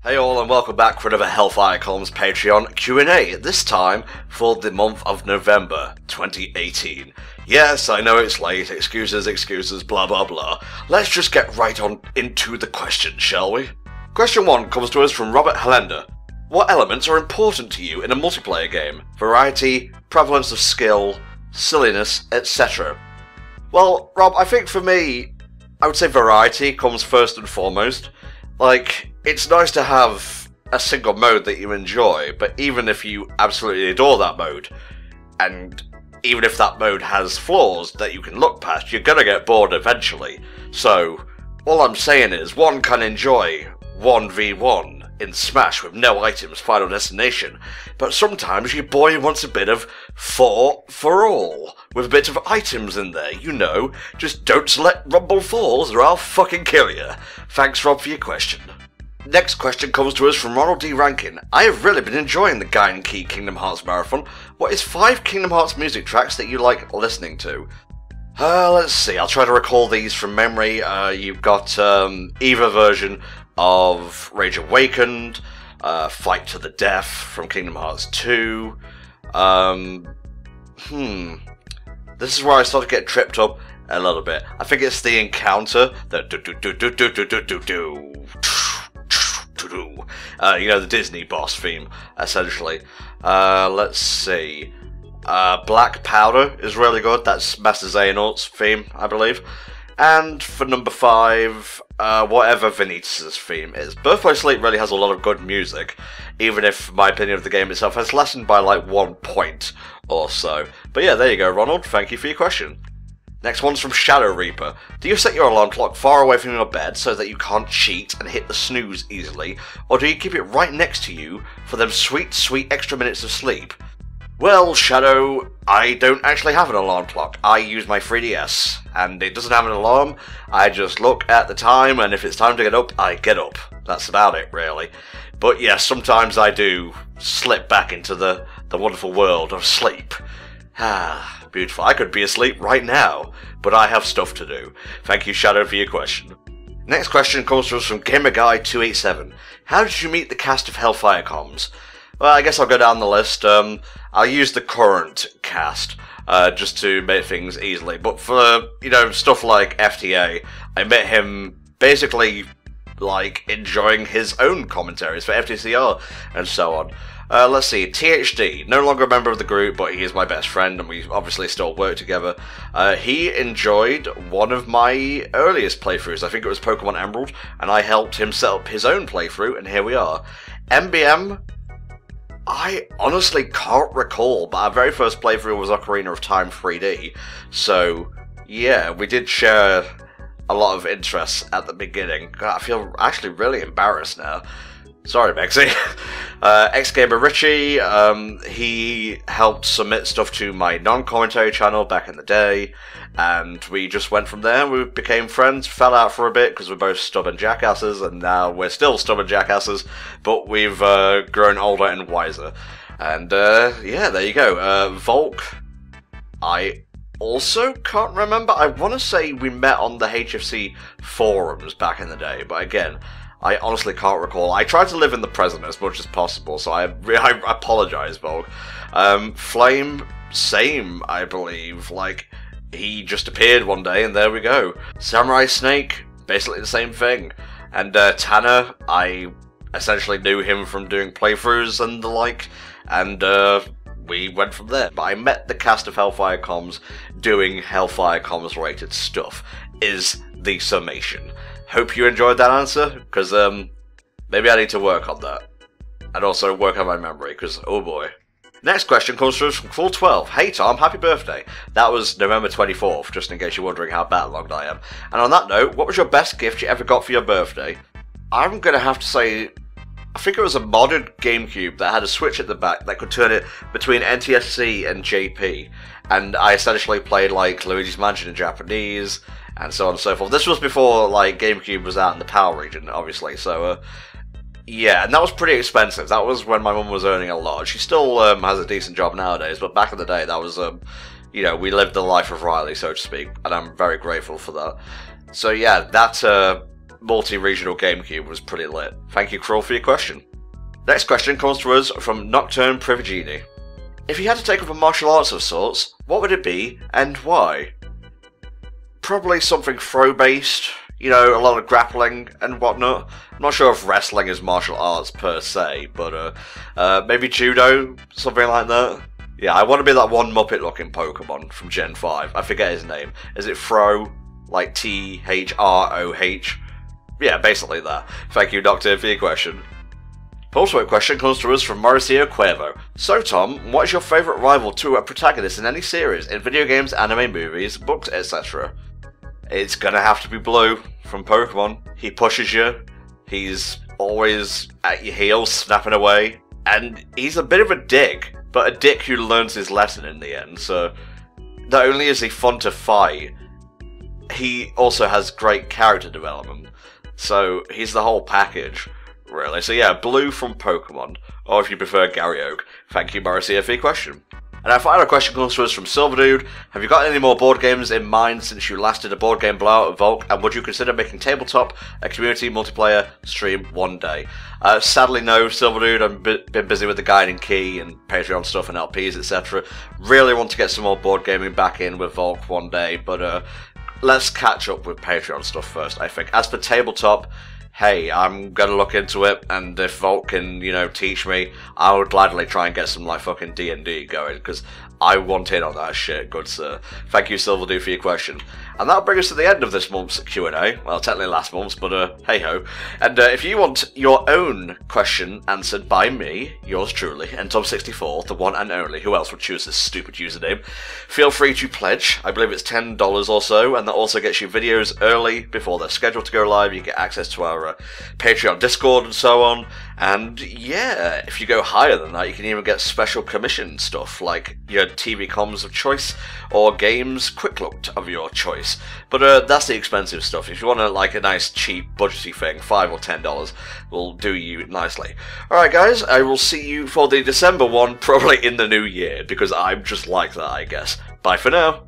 Hey all and welcome back for another HellfireComms Patreon Q&A, this time for the month of November 2018. Yes, I know it's late, excuses, blah blah blah. Let's just get right on into the questions, shall we? Question 1 comes to us from Robert Hellender. What elements are important to you in a multiplayer game? Variety, prevalence of skill, silliness, etc. Well, Rob, I think for me, I would say variety comes first and foremost. Like, it's nice to have a single mode that you enjoy, but even if you absolutely adore that mode, and even if that mode has flaws that you can look past, you're gonna get bored eventually. So, all I'm saying is, one can enjoy 1v1 in Smash with no items, Final Destination, but sometimes your boy wants a bit of 4 for all, with a bit of items in there, you know. Just don't select Rumble Falls or I'll fucking kill you. Thanks, Rob, for your question. Next question comes to us from Ronald D. Rankin. I have really been enjoying the Guy and Key Kingdom Hearts Marathon. What is 5 Kingdom Hearts music tracks that you like listening to? Let's see, I'll try to recall these from memory. You've got EVA version of Rage Awakened, Fight to the Death from Kingdom Hearts 2. This is where I start to get tripped up a little bit. I think it's the encounter, the you know, the Disney boss theme, essentially. Let's see. Black Powder is really good. That's Master Xehanort's theme, I believe. And for number 5, whatever Vanitas' theme is. Birthplace Sleep really has a lot of good music, even if my opinion of the game itself has lessened by like 1 point or so. But yeah, there you go, Ronald. Thank you for your question. Next one's from Shadow Reaper. Do you set your alarm clock far away from your bed so that you can't cheat and hit the snooze easily, or do you keep it right next to you for them sweet, sweet extra minutes of sleep? Well, Shadow, I don't actually have an alarm clock. I use my 3DS, and it doesn't have an alarm. I just look at the time, and if it's time to get up, I get up. That's about it, really. But yes, sometimes I do slip back into the wonderful world of sleep. Ah, beautiful. I could be asleep right now, but I have stuff to do. Thank you, Shadow, for your question. Next question comes to us from GamerGuy287. How did you meet the cast of HellfireComms? Well, I guess I'll go down the list. I'll use the current cast, just to make things easily. But for, you know, stuff like FTA, I met him basically, like, enjoying his own commentaries for FTCR and so on. Let's see, THD, no longer a member of the group, but he is my best friend, and we obviously still work together. He enjoyed one of my earliest playthroughs, I think it was Pokemon Emerald, and I helped him set up his own playthrough, and here we are. MBM, I honestly can't recall, but our very first playthrough was Ocarina of Time 3D, so yeah, we did share a lot of interests at the beginning. God, I feel actually really embarrassed now. Sorry, Mexi. Ex-Gamer Richie, he helped submit stuff to my non-commentary channel back in the day, and we just went from there. We became friends, fell out for a bit because we're both stubborn jackasses, and now we're still stubborn jackasses, but we've grown older and wiser. And yeah, there you go. Volk, I also can't remember. I want to say we met on the HFC forums back in the day, but again, I honestly can't recall. I try to live in the present as much as possible, so I apologize, Volk. Flame, same, I believe. Like, he just appeared one day, and there we go. Samurai Snake, basically the same thing. And Tanner, I essentially knew him from doing playthroughs and the like, and we went from there. But I met the cast of HellfireComms doing HellfireComms related stuff, is the summation. Hope you enjoyed that answer, because maybe I need to work on that. And also work on my memory, because oh boy. Next question comes from Full12. Hey Tom, happy birthday. That was November 24th, just in case you're wondering how backlogged I am. And on that note, what was your best gift you ever got for your birthday? I'm going to have to say, I think it was a modded GameCube that had a switch at the back that could turn it between NTSC and JP. And I essentially played like Luigi's Mansion in Japanese, and so on and so forth. This was before like GameCube was out in the PAL region, obviously, so yeah, and that was pretty expensive. That was when my mum was earning a lot. She still has a decent job nowadays, but back in the day, that was, you know, we lived the life of Riley, so to speak, and I'm very grateful for that. So yeah, that multi-regional GameCube was pretty lit. Thank you, Crawl, for your question. Next question comes to us from Nocturne Privigini. If you had to take up a martial arts of sorts, what would it be, and why? Probably something throw-based, you know, a lot of grappling and whatnot. I'm not sure if wrestling is martial arts per se, but maybe judo, something like that. Yeah, I want to be that one Muppet-looking Pokemon from Gen 5. I forget his name. Is it Throh? Like Throh? Yeah, basically that. Thank you, Doctor, for your question. Also, question comes to us from Mauricio Cuervo. So, Tom, what is your favourite rival to a protagonist in any series, in video games, anime, movies, books, etc.? It's gonna have to be Blue from Pokemon. He pushes you, he's always at your heels, snapping away, and he's a bit of a dick, but a dick who learns his lesson in the end, so not only is he fun to fight, he also has great character development, so he's the whole package. Really. So yeah, Blue from Pokemon, or if you prefer Gary Oak. Thank you, Mauricio, for your question. And our final question comes to us from Silver Dude. Have you got any more board games in mind since you last did a board game blowout at Volk, and would you consider making Tabletop a community multiplayer stream one day? Sadly no, Silver Dude. I've been busy with the Guiding Key and Patreon stuff and LPs, etc. Really want to get some more board gaming back in with Volk one day, but let's catch up with Patreon stuff first, I think. As for Tabletop, hey, I'm gonna look into it, and if Volt can, you know, teach me, I would gladly try and get some, like, fucking D&D going, because I want in on that shit, good sir. Thank you, Silverdew, for your question. And that'll bring us to the end of this month's Q&A. Well, technically last month's, but hey-ho. And if you want your own question answered by me, yours truly, and Tom64, the one and only, who else would choose this stupid username, feel free to pledge. I believe it's $10 or so, and that also gets you videos early before they're scheduled to go live. You get access to our Patreon Discord and so on. And yeah, if you go higher than that, you can even get special commission stuff, like your TV comms of choice, or games quick looked of your choice. But that's the expensive stuff. If you want like a nice cheap budgety thing, $5 or $10 will do you nicely. Alright guys, I will see you for the December one, probably in the new year, because I'm just like that, I guess. Bye for now.